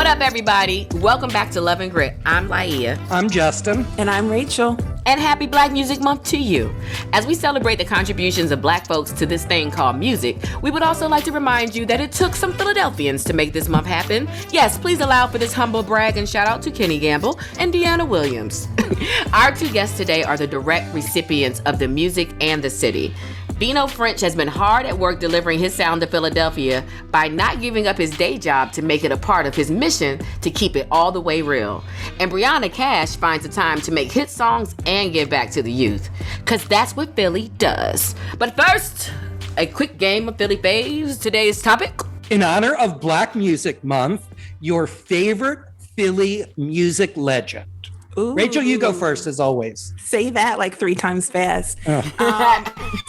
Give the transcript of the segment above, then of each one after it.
What up, everybody? Welcome back to Love and Grit. I'm Laia. I'm Justin. And I'm Rachel. And happy Black Music Month to you. As we celebrate the contributions of Black folks to this thing called music, we would also like to remind you that it took some Philadelphians to make this month happen. Yes, please allow for this humble brag and shout out to Kenny Gamble and Deanna Williams. Our two guests today are the direct recipients of the music and the city. Beano French has been hard at work delivering his sound to Philadelphia by not giving up his day job to make it a part of his mission to keep it all the way real. And Brianna Castro finds the time to make hit songs and give back to the youth, because that's what Philly does. But first, a quick game of Philly Faves. Today's topic: in honor of Black Music Month, your favorite Philly music legend. Ooh. Rachel, you go first, as always. Say that like 3 times fast.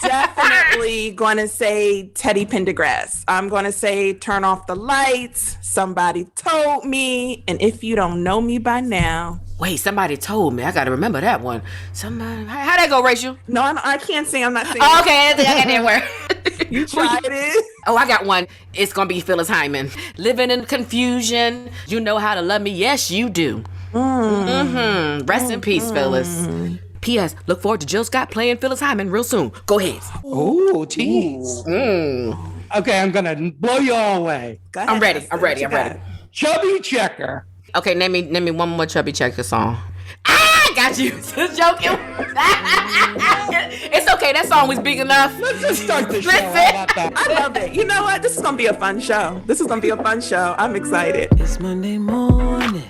Definitely going to say Teddy Pendergrass. I'm going to say Turn Off the Lights, Somebody Told Me, and If You Don't Know Me By Now. Wait, somebody told me. I got to remember that one. Somebody. How'd that go, Rachel? No, I can't sing. I'm not singing. Oh, okay, I got that word. You tried it. Oh, I got one. It's going to be Phyllis Hyman. Living in confusion. You know how to love me. Yes, you do. Rest in peace, Phyllis. P.S. Look forward to Jill Scott playing Phyllis Hyman real soon. Go ahead. Ooh, tease. Okay, I'm gonna blow you all away. Go ahead, I'm ready. Chubby Checker. Okay, name me one more Chubby Checker song. I got you. Just joking. It's okay. That song was big enough. Let's just start the show. Listen. How about that? I love it. You know what? This is going to be a fun show. I'm excited. It's Monday morning.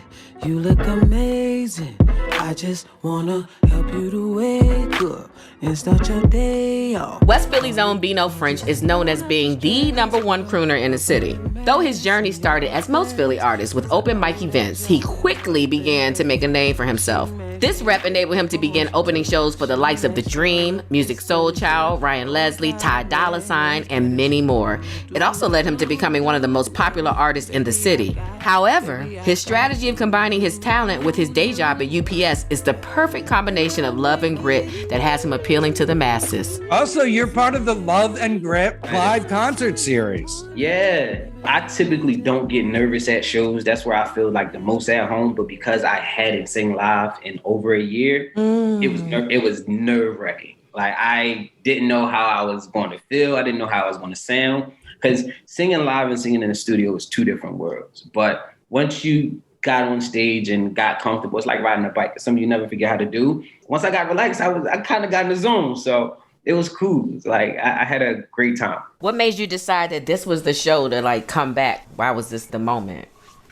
You look amazing. I just wanna help you to wake up and start your day off. West Philly's own Beano French is known as being the #1 crooner in the city. Though his journey started as most Philly artists with open mic events, he quickly began to make a name for himself. This rep enabled him to begin opening shows for the likes of The Dream, Music Soul Child, Ryan Leslie, Ty Dolla $ign, and many more. It also led him to becoming one of the most popular artists in the city. However, his strategy of combining his talent with his day job at UPS is the perfect combination of love and grit that has him appealing to the masses. Also, you're part of the Love and Grit live concert series. Yeah, I typically don't get nervous at shows. That's where I feel like the most at home. But because I hadn't sing live in over a year, it was nerve-wracking. Like, I didn't know how I was going to feel. I didn't know how I was going to sound. Because singing live and singing in the studio is 2 different worlds. But once you got on stage and got comfortable, it's like riding a bike. It's something you never forget how to do. Once I got relaxed, I kind of got in the zone. So it was cool. It's like I had a great time. What made you decide that this was the show to like come back? Why was this the moment?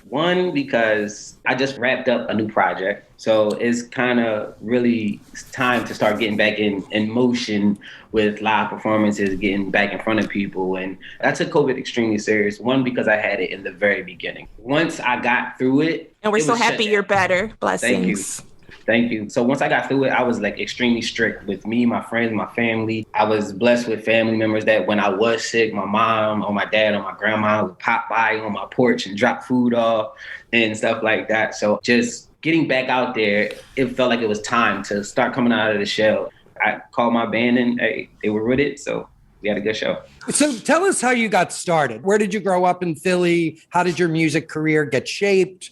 One, because I just wrapped up a new project. So it's kind of really time to start getting back in motion with live performances, getting back in front of people. And I took COVID extremely serious. One, because I had it in the very beginning. Once I got through it. And we're so happy you're better. Blessings. Thank you. So once I got through it, I was like extremely strict with me, my friends, my family. I was blessed with family members that when I was sick, my mom or my dad or my grandma would pop by on my porch and drop food off and stuff like that. So just getting back out there, it felt like it was time to start coming out of the shell. I called my band and they were with it. So we had a good show. So tell us how you got started. Where did you grow up in Philly? How did your music career get shaped?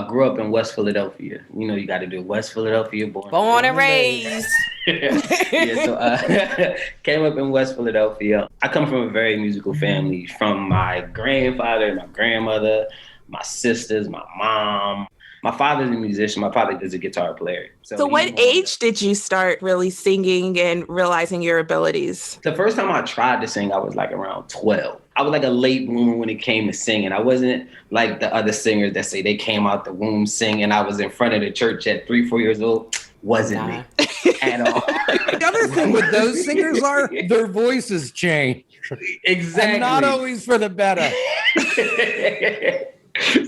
Grew up in West Philadelphia. You know, you got to do West Philadelphia. Born and raised. Came up in West Philadelphia. I come from a very musical family, from my grandfather, my grandmother, my sisters, my mom. My father's a musician. My father is a guitar player. So what age did you start really singing and realizing your abilities? The first time I tried to sing, I was like around 12. I was like a late bloomer when it came to singing. I wasn't like the other singers that say they came out the womb singing. I was in front of the church at 3-4 years old. Wasn't me at all. The other thing with those singers are their voices change. Exactly. And not always for the better.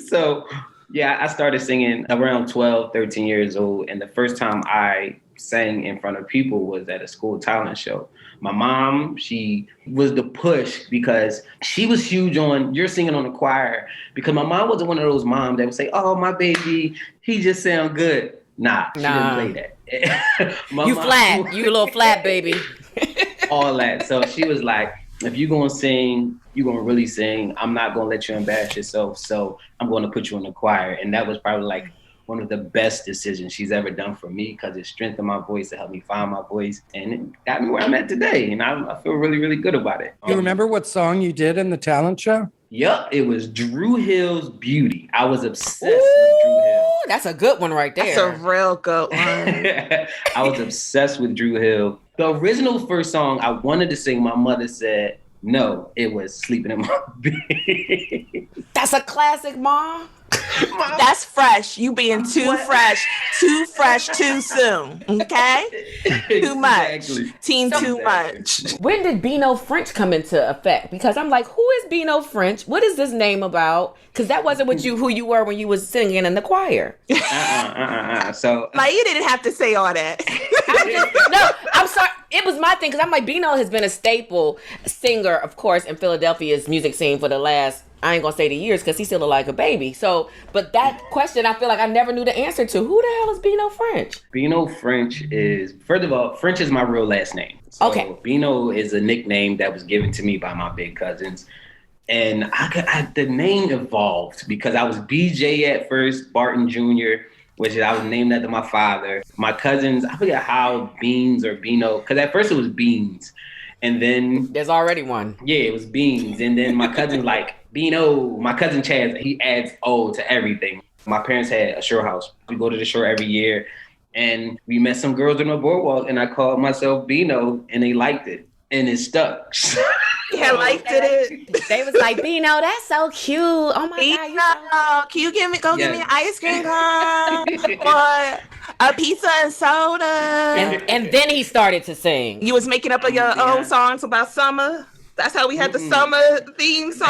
So, yeah, I started singing around 12, 13 years old. And the first time I sang in front of people was at a school talent show. My mom, she was the push because she was huge on you're singing on the choir, because my mom wasn't one of those moms that would say, oh, my baby, he just sound good. Nah, she didn't play that. You a little flat, baby. All that. So she was like, if you're going to sing you're going to really sing. I'm not going to let you embarrass yourself. So I'm going to put you in the choir. And that was probably like one of the best decisions she's ever done for me because it strengthened my voice, to help me find my voice. And it got me where I'm at today. And I feel really, really good about it. You remember what song you did in the talent show? Yep, it was Drew Hill's Beauty. I was obsessed with Drew Hill. That's a good one right there. That's a real good one. I was obsessed with Drew Hill. The original first song I wanted to sing, my mother said, no, it was Sleeping in My Bed. That's a classic, Mom. That's fresh. You being too fresh, too soon. Okay? Too much. Exactly. Teen too much. When did Beano French come into effect? Because I'm like, who is Beano French? What is this name about? Because that wasn't who you were when you was singing in the choir. So Like, you didn't have to say all that. I'm sorry. It was my thing because I'm like, Beano has been a staple singer, of course, in Philadelphia's music scene for the last, I ain't gonna say the years because he still look like a baby. So, but that question, I feel like I never knew the answer to. Who the hell is Beano French? Beano French is, first of all, French is my real last name. So Okay. Beano is a nickname that was given to me by my big cousins. And the name evolved because I was BJ at first, Barton Jr., which I was named after my father. My cousins, I forget how Beans or Beano, because at first it was Beans. And then There's already one. yeah, it was Beans. And then my cousin like Beano, my cousin Chaz, he adds O to everything. My parents had a shore house. We go to the shore every year. And we met some girls on the boardwalk and I called myself Beano and they liked it. And it stuck. Yeah, liked it. They was like, Beano, that's so cute. Oh my God. You so- Can you give me me an ice cream cone? And Or a pizza and soda? and then he started to sing. You was making up your own songs about summer? That's how we had the summer theme song.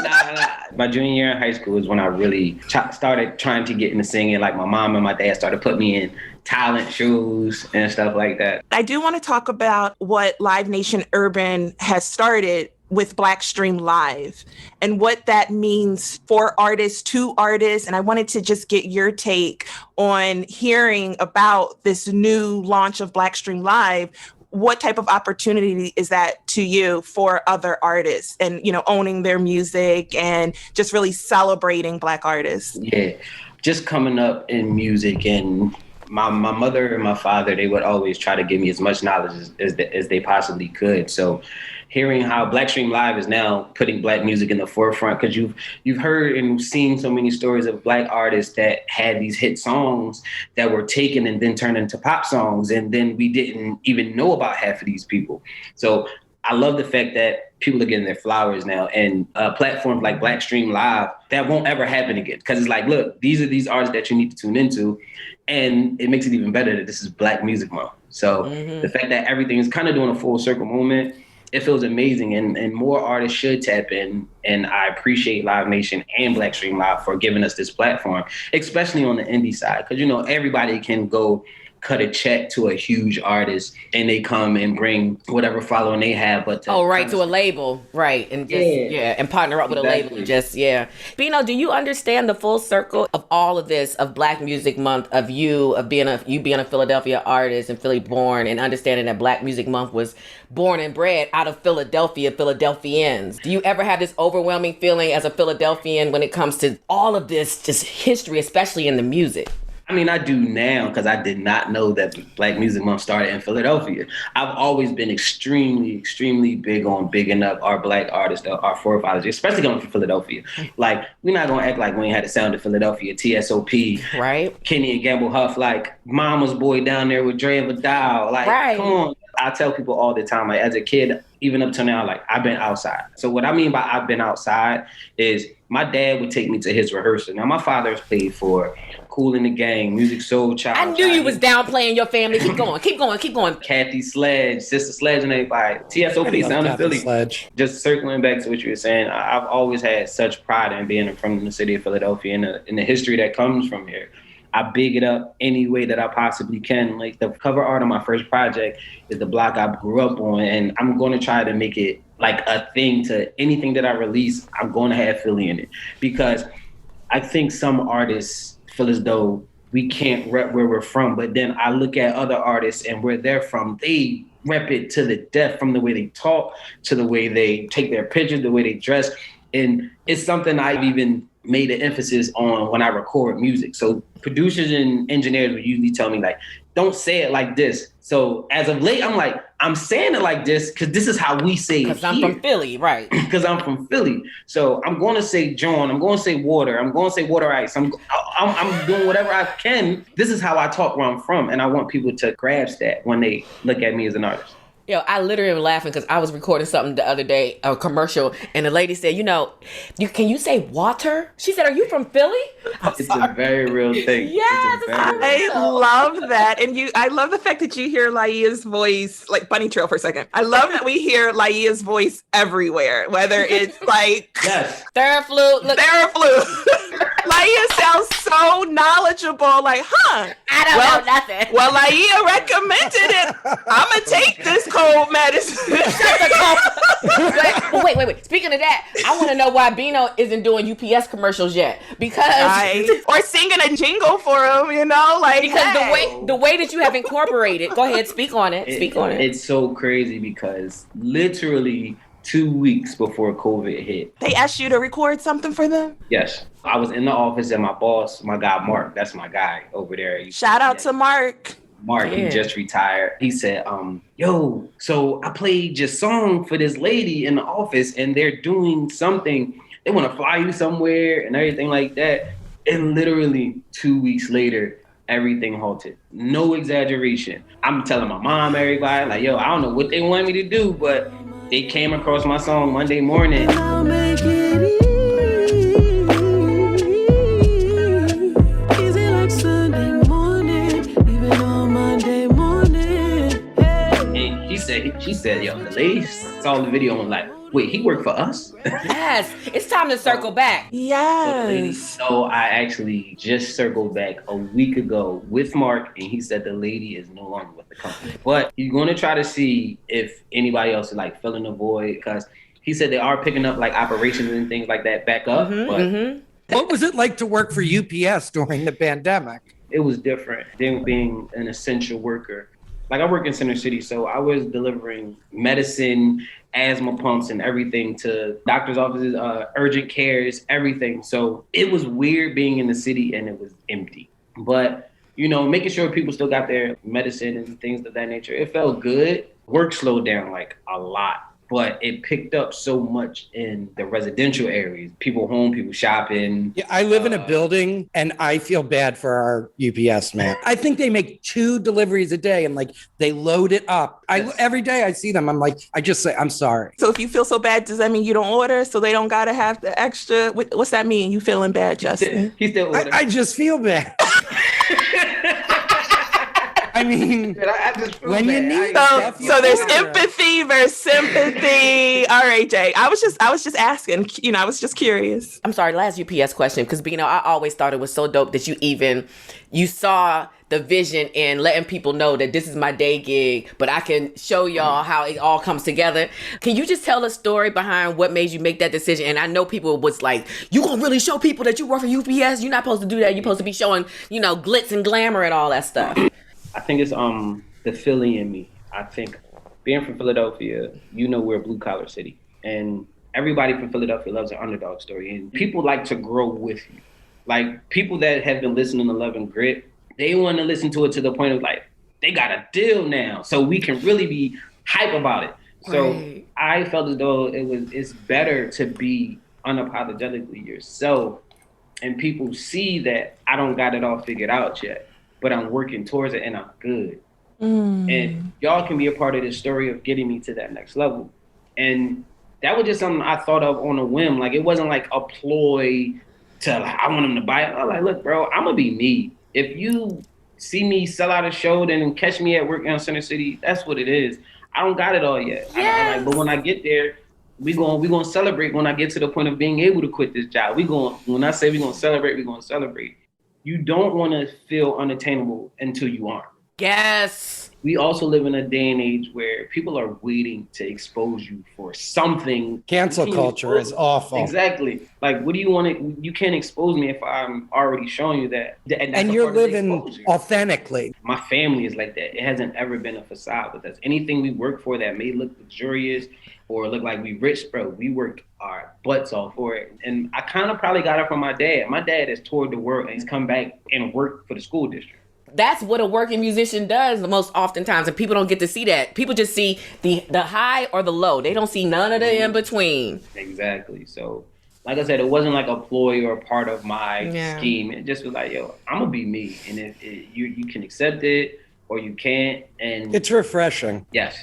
Nah. My junior year in high school is when I really started trying to get into singing. Like my mom and my dad started putting me in talent shows and stuff like that. I do want to talk about what Live Nation Urban has started with BlackStream Live and what that means for artists, to artists. And I wanted to just get your take on hearing about this new launch of BlackStream Live. What type of opportunity is that to you for other artists and, you know, owning their music and just really celebrating Black artists? Yeah, just coming up in music, and my mother and my father, they would always try to give me as much knowledge as they possibly could. So hearing how BlackStream Live is now putting Black music in the forefront, because you've heard and seen so many stories of Black artists that had these hit songs that were taken and then turned into pop songs, and then we didn't even know about half of these people. So I love the fact that people are getting their flowers now, and platforms like BlackStream Live, that won't ever happen again. Because it's like, look, these are these artists that you need to tune into, and it makes it even better that this is Black Music Month. So the fact that everything is kind of doing a full circle moment, it feels amazing, and more artists should tap in. And I appreciate Live Nation and BlackStream Live for giving us this platform, especially on the indie side, because, you know, everybody can go cut a check to a huge artist and they come and bring whatever following they have. But to a label, right? And just, and partner up with a label. Just Beano, do you understand the full circle of all of this, of Black Music Month, of you being a Philadelphia artist and Philly born, and understanding that Black Music Month was born and bred out of Philadelphia, Philadelphians? Do you ever have this overwhelming feeling as a Philadelphian when it comes to all of this just history, especially in the music? I mean, I do now, because I did not know that Black Music Month started in Philadelphia. I've always been extremely, extremely big on bigging up our Black artists, our forefathers, especially coming from Philadelphia. Like, we're not going to act like we ain't had the sound of Philadelphia, TSOP, right? Kenny and Gamble Huff, like Mama's Boy down there with Dre and Vidal. Like, come on. I tell people all the time, like, as a kid, even up to now, like, I've been outside. So what I mean by I've been outside is my dad would take me to his rehearsal. Now, my father's played for Kool and the Gang, Music Soul Child. I knew you was downplaying your family. Keep going. Kathy Sledge, Sister Sledge, and everybody. TSOP, Sound of Philly. Sledge. Just circling back to what you were saying, I've always had such pride in being from the city of Philadelphia and the history that comes from here. I big it up any way that I possibly can. Like, the cover art of my first project is the block I grew up on, and I'm going to try to make it like a thing to anything that I release. I'm going to have Philly in it, because I think some artists feel as though we can't rep where we're from. But then I look at other artists and where they're from, they rep it to the death, from the way they talk to the way they take their pictures, the way they dress. And it's something I've even made an emphasis on when I record music. So producers and engineers would usually tell me, like, don't say it like this. So as of late, I'm like, I'm saying it like this because this is how we say it here. Because I'm from Philly, right? Because I'm from Philly. So I'm going to say John. I'm going to say water. I'm going to say water ice. I'm doing whatever I can. This is how I talk where I'm from. And I want people to grasp that when they look at me as an artist. Yo, I literally am laughing because I was recording something the other day, a commercial, and the lady said, can you say water? She said, are you from Philly? It's a very real thing. Yes, I love that. And I love the fact that you hear Laia's voice, like bunny trail for a second. I love that we hear Laia's voice everywhere, whether it's like Yes. Theraflu. Look, Theraflu. Laia sounds so knowledgeable, like, I don't know nothing. Well, Laia recommended it. I'm going to take this cold medicine. Wait. Speaking of that, I want to know why Beano isn't doing UPS commercials yet. Because or singing a jingle for him, like, because hey. the way that you have incorporated. Go ahead, speak on it. It's so crazy because literally 2 weeks before COVID hit. They asked you to record something for them? Yes. I was in the office and my boss, my guy, Mark, that's my guy over there. Shout out to Mark. Mark, he just retired. He said, yo, so I played your song for this lady in the office and they're doing something. They want to fly you somewhere and everything like that. And literally 2 weeks later, everything halted. No exaggeration. I'm telling my mom, everybody, like, yo, I don't know what they want me to do, but they came across my song Monday morning. I'll make it easy like Sunday morning, even on Monday morning. Hey. And she said, yo, the lady saw the video and like, wait, he worked for us? Yes, it's time to circle back. Yes. So I actually just circled back a week ago with Mark, and he said the lady is no longer with the company. But he's going to try to see if anybody else is like filling the void, because he said they are picking up like operations and things like that back up. What was it like to work for UPS during the pandemic? It was different than being an essential worker. Like, I work in Center City, so I was delivering medicine, asthma pumps, and everything to doctors' offices, urgent cares, everything. So it was weird being in the city and it was empty. But, making sure people still got their medicine and things of that nature, it felt good. Work slowed down like a lot, but it picked up so much in the residential areas. People home, people shopping. Yeah, I live in a building and I feel bad for our UPS man. I think they make 2 deliveries a day and like they load it up. Every day I see them, I'm like, I just say, I'm sorry. So if you feel so bad, does that mean you don't order? So they don't got to have the extra? What's that mean? You feeling bad, Justin? He still ordered. I just feel bad. I mean, when you need stuff, so there's empathy versus sympathy. All right, Jay. I was just asking. I was just curious. I'm sorry, last UPS question, because I always thought it was so dope that you saw the vision in letting people know that this is my day gig, but I can show y'all how it all comes together. Can you just tell a story behind what made you make that decision? And I know people was like, you gonna really show people that you work for UPS? You're not supposed to do that. You're supposed to be showing, glitz and glamour and all that stuff. I think it's the Philly in me. I think being from Philadelphia, we're a blue collar city, and everybody from Philadelphia loves an underdog story, and people like to grow with you. Like, people that have been listening to Love and Grit, they want to listen to it to the point of like, they got a deal now, so we can really be hype about it. So right. I felt as though it's better to be unapologetically yourself, and people see that I don't got it all figured out yet, but I'm working towards it and I'm good. And y'all can be a part of this story of getting me to that next level. And that was just something I thought of on a whim. Like, it wasn't like a ploy to, like, I want them to buy it. I'm like, look, bro, I'm gonna be me. If you see me sell out a show, then catch me at work in Center City, that's what it is. I don't got it all yet. Yes. But when I get there, we gonna celebrate when I get to the point of being able to quit this job. When I say we're gonna celebrate, we're gonna celebrate. You don't want to feel unattainable until you aren't. Yes. we also live in a day and age where people are waiting to expose you for something. Cancel culture is awful. Exactly. Like, what do you want to? You can't expose me if I'm already showing you that. And you're living authentically. My family is like that. It hasn't ever been a facade with us. Anything we work for that may look luxurious or look like we rich, bro, we work our butts off for it. And I kind of probably got it from my dad. My dad has toured the world and he's come back and worked for the school district. That's what a working musician does most oftentimes, and people don't get to see that. People just see the high or the low. They don't see none of the in between. Exactly. So, like I said, it wasn't like a ploy or a part of my scheme. It just was like, yo, I'm gonna be me, and if you can accept it or you can't, and it's refreshing. Yes.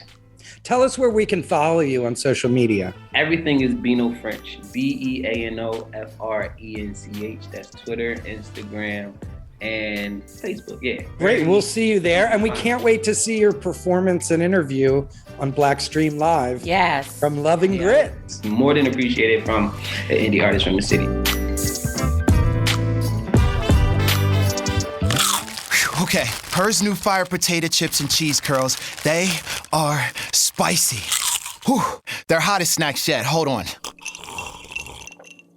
Tell us where we can follow you on social media. Everything is Beano French. BeanoFrench. That's Twitter, Instagram, and Facebook. Yeah. Great. We'll see you there. And we can't wait to see your performance and interview on BlackStream Live. Yes. From Loving Grit. More than appreciated from an indie artist from the city. Okay, Her's new fire potato chips and cheese curls, they are spicy. Whew, they're hottest snacks yet, hold on.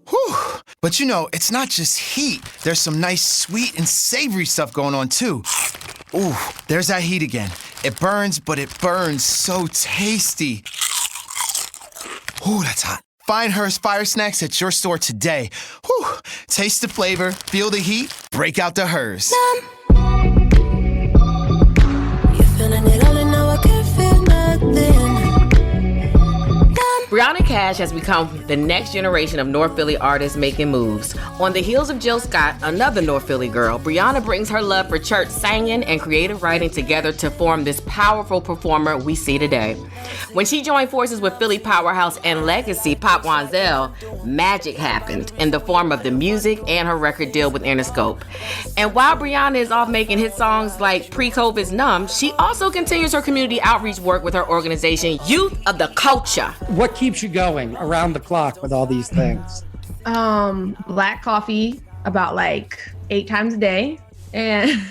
Whew, but you know, it's not just heat. There's some nice sweet and savory stuff going on too. Ooh, there's that heat again. It burns, but it burns so tasty. Ooh, that's hot. Find Her's Fire Snacks at your store today. Whew, taste the flavor, feel the heat, break out the Her's. Brianna Cash has become the next generation of North Philly artists making moves. On the heels of Jill Scott, another North Philly girl, Brianna brings her love for church singing and creative writing together to form this powerful performer we see today. When she joined forces with Philly powerhouse and legacy Pop Wanzel, magic happened in the form of the music and her record deal with Interscope. And while Brianna is off making hit songs like Pre-COVID's Numb, she also continues her community outreach work with her organization, Youth of the Culture. What keeps you going around the clock with all these things? Black coffee about like 8 times a day, and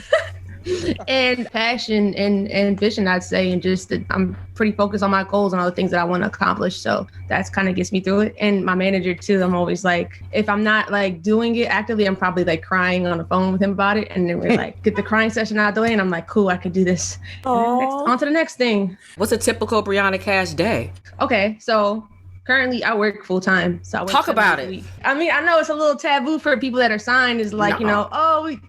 and passion and ambition, I'd say, and just that I'm pretty focused on my goals and all the things that I want to accomplish. So that's kind of gets me through it. And my manager too, I'm always like, if I'm not like doing it actively, I'm probably like crying on the phone with him about it. And then we're like, get the crying session out of the way. And I'm like, cool, I could do this. On to the next thing. What's a typical Brianna Cash day? Okay, so currently I work full time. So I work Talk about it. week. I mean, I know it's a little taboo for people that are signed, is like, you know,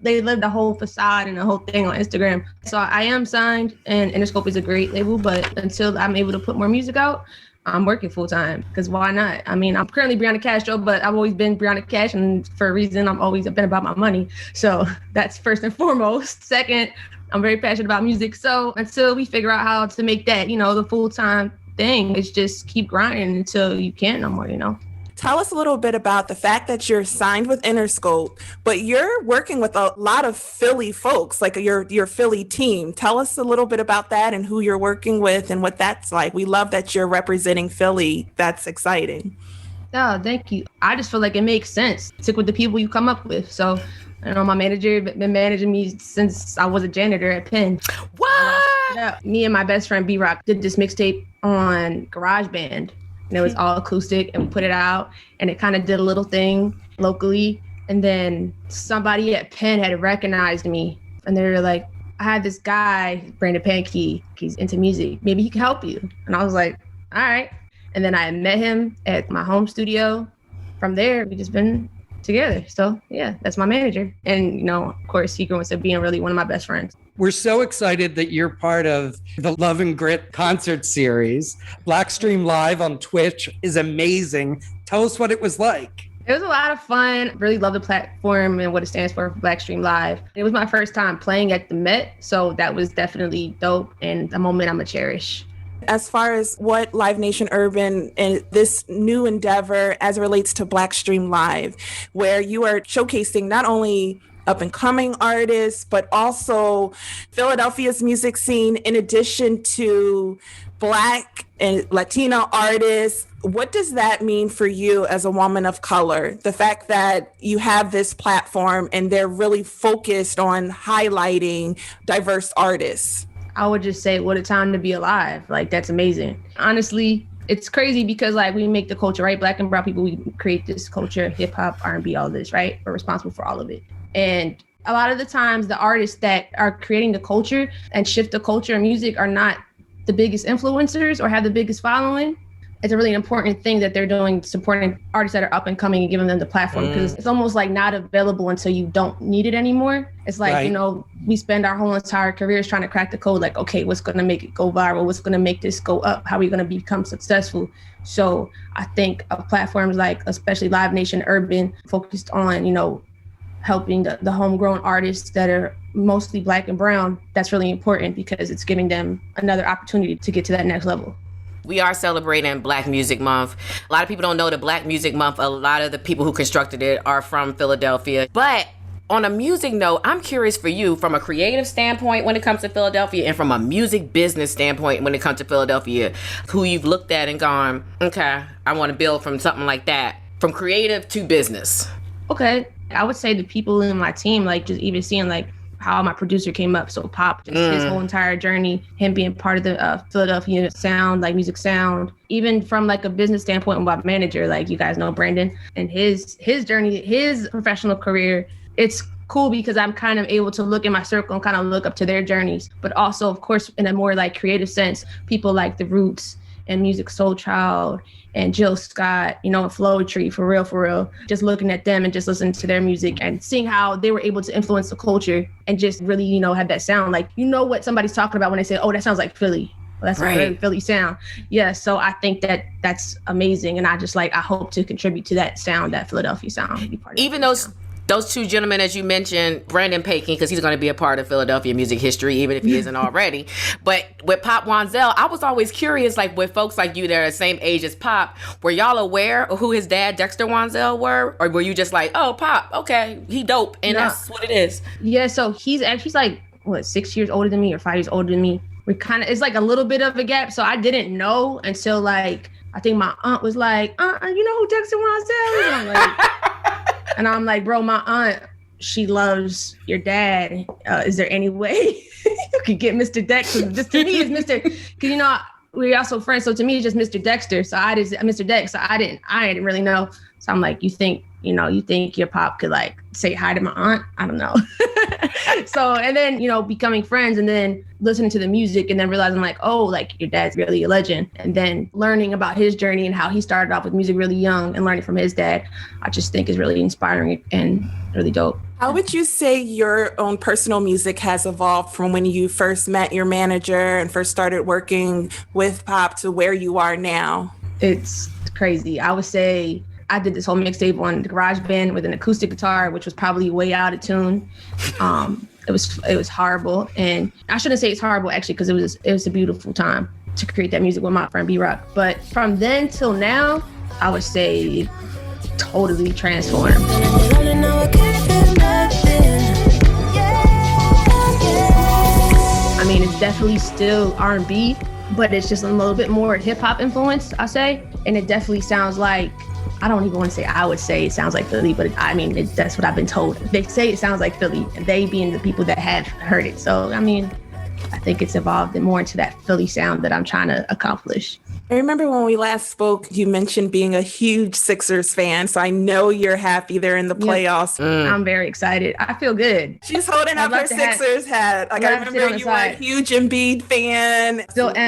they live the whole facade and the whole thing on Instagram. So I am signed, and Interscope is a great label, but until I'm able to put more music out, I'm working full time, because why not? I mean, I'm currently Brianna Castro, but I've always been Brianna Cash, and for a reason, I've always been about my money. So that's first and foremost. Second, I'm very passionate about music. So until we figure out how to make that, you know, the full time thing, is just keep grinding until you can't no more, you know. Tell us a little bit about the fact that you're signed with Interscope, but you're working with a lot of Philly folks, like your Philly team. Tell us a little bit about that and who you're working with and what that's like. We love that you're representing Philly. That's exciting. Oh, thank you. I just feel like it makes sense. Stick with the people you come up with. So, you know, my manager been managing me since I was a janitor at Penn. What? Me and my best friend B-Rock did this mixtape on GarageBand, and it was all acoustic, and we put it out, and it kind of did a little thing locally. And then somebody at Penn had recognized me, and they were like, I had this guy, Brandon Pankey, he's into music. Maybe he can help you. And I was like, all right. And then I met him at my home studio. From there, we just been together. So yeah, that's my manager. And, you know, of course, he grew into being really one of my best friends. We're so excited that you're part of the Love and Grit concert series. BlackStream Live on Twitch is amazing. Tell us what it was like. It was a lot of fun. Really love the platform and what it stands for BlackStream Live. It was my first time playing at the Met, so that was definitely dope and a moment I'm gonna cherish. As far as what Live Nation Urban and this new endeavor as it relates to BlackStream Live, where you are showcasing not only up and coming artists, but also Philadelphia's music scene, in addition to Black and Latino artists. What does that mean for you as a woman of color? The fact that you have this platform and they're really focused on highlighting diverse artists. I would just say, what a time to be alive. Like, that's amazing. Honestly, it's crazy because like we make the culture, right? Black and brown people, we create this culture, hip hop, R&B, all this, right? We're responsible for all of it. And a lot of the times the artists that are creating the culture and shift the culture in music are not the biggest influencers or have the biggest following. It's a really important thing that they're doing, supporting artists that are up and coming and giving them the platform, because it's almost like not available until you don't need it anymore. It's like, you know, we spend our whole entire careers trying to crack the code, like, okay, what's going to make it go viral? What's going to make this go up? How are we going to become successful? So I think of platforms like, especially Live Nation Urban, focused on, you know, helping the homegrown artists that are mostly Black and brown. That's really important because it's giving them another opportunity to get to that next level. We are celebrating Black Music Month. A lot of people don't know that Black Music Month, a lot of the people who constructed it are from Philadelphia. But on a music note, I'm curious for you from a creative standpoint when it comes to Philadelphia and from a music business standpoint when it comes to Philadelphia, who you've looked at and gone, okay, I want to build from something like that, from creative to business. Okay. I would say the people in my team, like just even seeing like how my producer came up. So Pop, just his whole entire journey, him being part of the Philadelphia sound, like music sound, even from like a business standpoint with my manager, like you guys know Brandon, and his journey, his professional career. It's cool because I'm kind of able to look in my circle and kind of look up to their journeys, but also of course in a more like creative sense, people like The Roots and Music Soul Child and Jill Scott, you know, and Flow Tree, for real. Just looking at them and just listening to their music and seeing how they were able to influence the culture and just really, you know, have that sound. Like, you know what somebody's talking about when they say, oh, that sounds like Philly. Well, that's a very Philly sound. Yeah, so I think that that's amazing. And I hope to contribute to that sound, that Philadelphia sound. Be part of even those two gentlemen, as you mentioned, Brandon Pakin, because he's going to be a part of Philadelphia music history, even if he isn't already. But with Pop Wanzel, I was always curious, like with folks like you that are the same age as Pop, were y'all aware of who his dad, Dexter Wanzel, were? Or were you just like, oh, Pop, okay, he dope, and that's what it is? Yeah, so he's like, 6 years older than me or 5 years older than me. We kind of, it's like a little bit of a gap. So I didn't know until like, I think my aunt was like, you know who Dexter Wanzel is? And I'm like, bro, my aunt, she loves your dad. Is there any way you could get Mr. Dexter? Just to me, it's Mr. Because, you know, we're also friends. So to me, it's just Mr. Dexter. So Mr. Dex. So I didn't really know. So I'm like, you think your Pop could like say hi to my aunt? I don't know. So, and then, you know, becoming friends and then listening to the music and then realizing like, oh, like your dad's really a legend. And then learning about his journey and how he started off with music really young and learning from his dad, I just think is really inspiring and really dope. How would you say your own personal music has evolved from when you first met your manager and first started working with Pop to where you are now? It's crazy. I would say I did this whole mixtape on the GarageBand with an acoustic guitar, which was probably way out of tune. It was horrible, and I shouldn't say it's horrible actually, because it was a beautiful time to create that music with my friend B-Rock. But from then till now, I would say totally transformed. I mean, it's definitely still R&B, but it's just a little bit more hip hop influence, I say, and it definitely sounds like, I don't even want to say I would say it sounds like Philly, but I mean, that's what I've been told. They say it sounds like Philly, and they being the people that have heard it. So, I mean, I think it's evolved more into that Philly sound that I'm trying to accomplish. I remember when we last spoke, you mentioned being a huge Sixers fan. So I know you're happy they're in the playoffs. I'm very excited. I feel good. She's holding up her Sixers hat. Like, I remember you were a huge Embiid fan.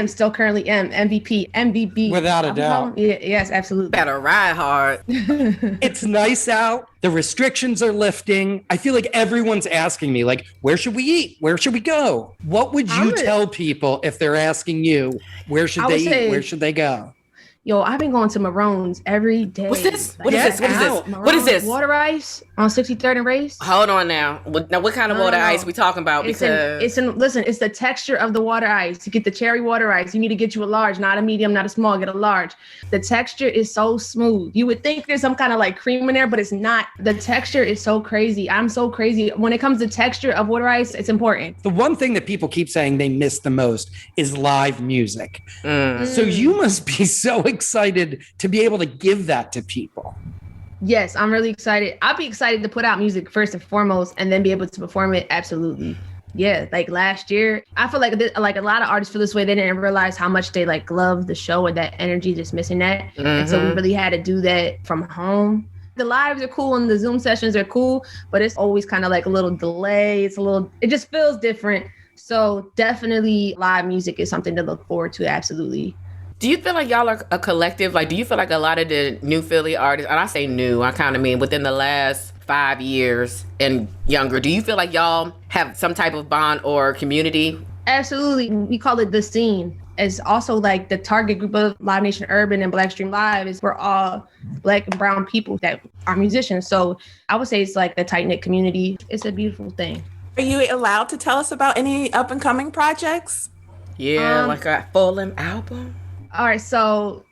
Still currently MVP. Without a doubt. Yes, absolutely. Better ride hard. It's nice out. The restrictions are lifting. I feel like everyone's asking me, like, where should we eat? Where should we go? What would you tell people if they're asking you, where should they eat? Where should they go? Yo, I've been going to Maroon's every day. What's this? What is this? Water ice on 63rd and Race. Hold on now. Now, what kind of water ice we talking about? It's the texture of the water ice. To get the cherry water ice, you need to get you a large, not a medium, not a small. Get a large. The texture is so smooth. You would think there's some kind of like cream in there, but it's not. The texture is so crazy. I'm so crazy. When it comes to texture of water ice, it's important. The one thing that people keep saying they miss the most is live music. So you must be so excited to be able to give that to people. Yes, I'm really excited. I'll be excited to put out music first and foremost, and then be able to perform it. Absolutely. Yeah, like last year, I feel like like a lot of artists feel this way. They didn't realize how much they like love the show and that energy, just missing that. Mm-hmm. And so we really had to do that from home. The lives are cool and the Zoom sessions are cool, but it's always kind of like a little delay. It just feels different. So definitely live music is something to look forward to. Absolutely. Do you feel like y'all are a collective? Like, do you feel like a lot of the new Philly artists, and I say new, I kind of mean within the last 5 years and younger, do you feel like y'all have some type of bond or community? Absolutely. We call it the scene. It's also like the target group of Live Nation Urban and BlackStream Live is we're all Black and brown people that are musicians. So I would say it's like a tight-knit community. It's a beautiful thing. Are you allowed to tell us about any up and coming projects? Yeah, like a full-length album. All right, so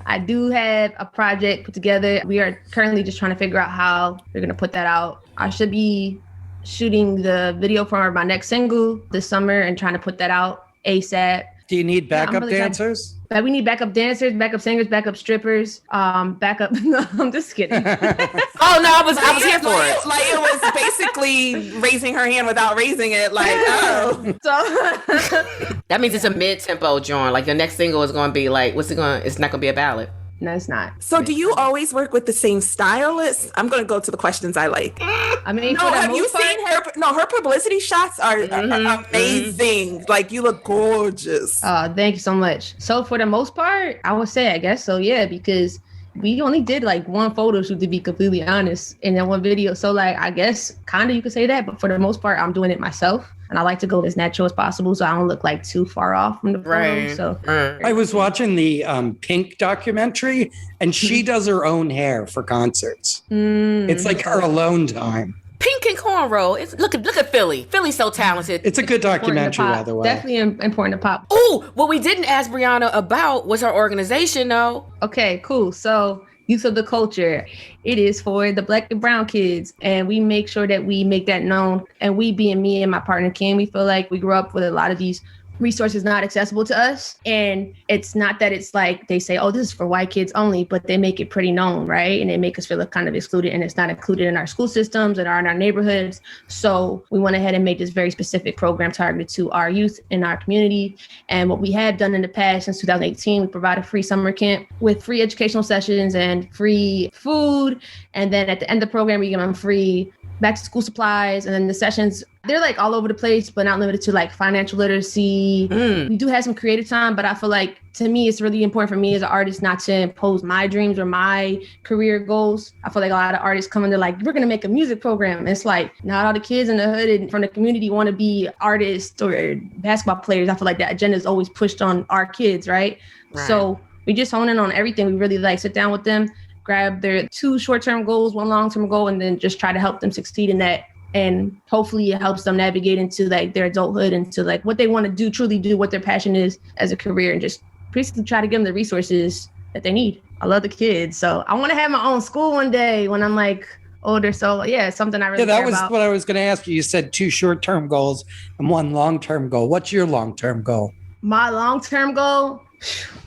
I do have a project put together. We are currently just trying to figure out how we're going to put that out. I should be shooting the video for my next single this summer and trying to put that out ASAP. Do you need backup dancers? But we need backup dancers, backup singers, backup strippers, backup. No, I'm just kidding. Oh no, I was here for it. Like it was basically raising her hand without raising it. Like oh, so that means it's a mid-tempo joint. Like your next single is going to be like, what's it going? It's not going to be a ballad. No, it's not. So do you always work with the same stylist? I'm going to go to the questions I like. I mean, no, have you seen her? No, her publicity shots are amazing. Like you look gorgeous. Thank you so much. So for the most part, I would say, I guess so. Yeah, because we only did like one photo shoot, to be completely honest, and then one video. So like, I guess kind of you could say that, but for the most part, I'm doing it myself. And I like to go as natural as possible so I don't look like too far off from the photo. So I was watching the Pink documentary and she does her own hair for concerts. It's like her alone time. Pink and cornrow. Look at Philly. Philly's so talented. It's a good documentary, by the way. Definitely important to pop. Oh, what we didn't ask Brianna about was her organization, though. Okay, cool. So Youth of the Culture. It is for the Black and brown kids. And we make sure that we make that known. And we, being me and my partner, Kim, we feel like we grew up with a lot of these resources not accessible to us. And it's not that it's like they say, oh, this is for white kids only, but they make it pretty known, right? And they make us feel kind of excluded, and it's not included in our school systems and in our neighborhoods. So we went ahead and made this very specific program targeted to our youth in our community. And what we have done in the past, since 2018, we provide a free summer camp with free educational sessions and free food. And then at the end of the program, we give them free back to school supplies. And then the sessions, they're like all over the place, but not limited to like financial literacy. We do have some creative time, but I feel like to me, it's really important for me as an artist not to impose my dreams or my career goals. I feel like a lot of artists come in, they're like, we're going to make a music program. It's like not all the kids in the hood and from the community want to be artists or basketball players. I feel like that agenda is always pushed on our kids, right? So we just hone in on everything. We really like sit down with them, grab their 2 short-term goals, 1 long-term goal, and then just try to help them succeed in that. And hopefully it helps them navigate into like their adulthood, into like what they want to do, truly do what their passion is as a career, and just basically try to give them the resources that they need. I love the kids. So I want to have my own school one day when I'm like older. So yeah, it's something I really care about. That was what I was going to ask you. You said 2 short-term goals and 1 long-term goal. What's your long-term goal? My long-term goal?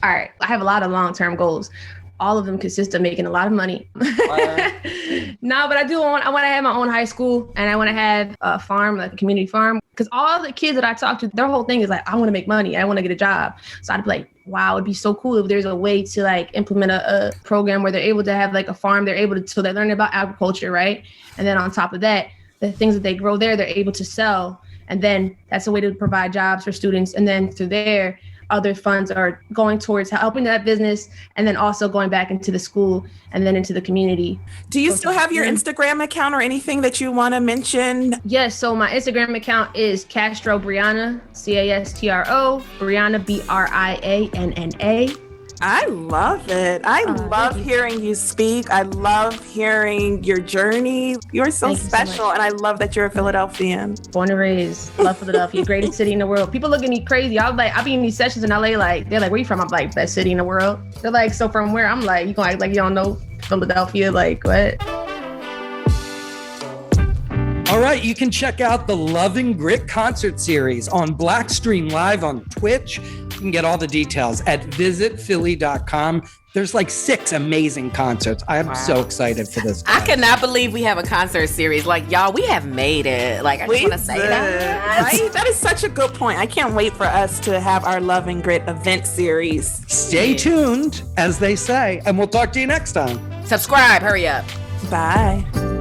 All right. I have a lot of long-term goals. All of them consist of making a lot of money. No, but I want to have my own high school, and I want to have a farm, like a community farm. Because all the kids that I talk to, their whole thing is like, I want to make money. I want to get a job. So I'd be like, wow, it'd be so cool if there's a way to like implement a program where they're able to have like a farm. They're able to, so they're learning about agriculture, right? And then on top of that, the things that they grow there, they're able to sell. And then that's a way to provide jobs for students. And then through there, other funds are going towards helping that business, and then also going back into the school and then into the community. Do you still have your Instagram account or anything that you want to mention? Yes. So my Instagram account is Castro Brianna, Castro, Brianna, Brianna. I love it. I love hearing you speak. I love hearing your journey. You're so special. And I love that you're a Philadelphian. Born and raised. Love Philadelphia. Greatest city in the world. People look at me crazy. I be in these sessions in LA, like, they're like, where you from? I'm like, best city in the world. They're like, so from where? I'm like, you gonna act like you don't know Philadelphia? Like, what? All right, you can check out the Love and Grit concert series on BlackStream Live on Twitch. can get all the details at visitphilly.com. There's like 6 amazing concerts. I am so excited for this. I cannot believe we have a concert series. Like, y'all, we have made it. Like, I just want to say that. Right? That is such a good point. I can't wait for us to have our Love and Grit event series. Stay tuned, as they say, and we'll talk to you next time. Subscribe. Hurry up. Bye.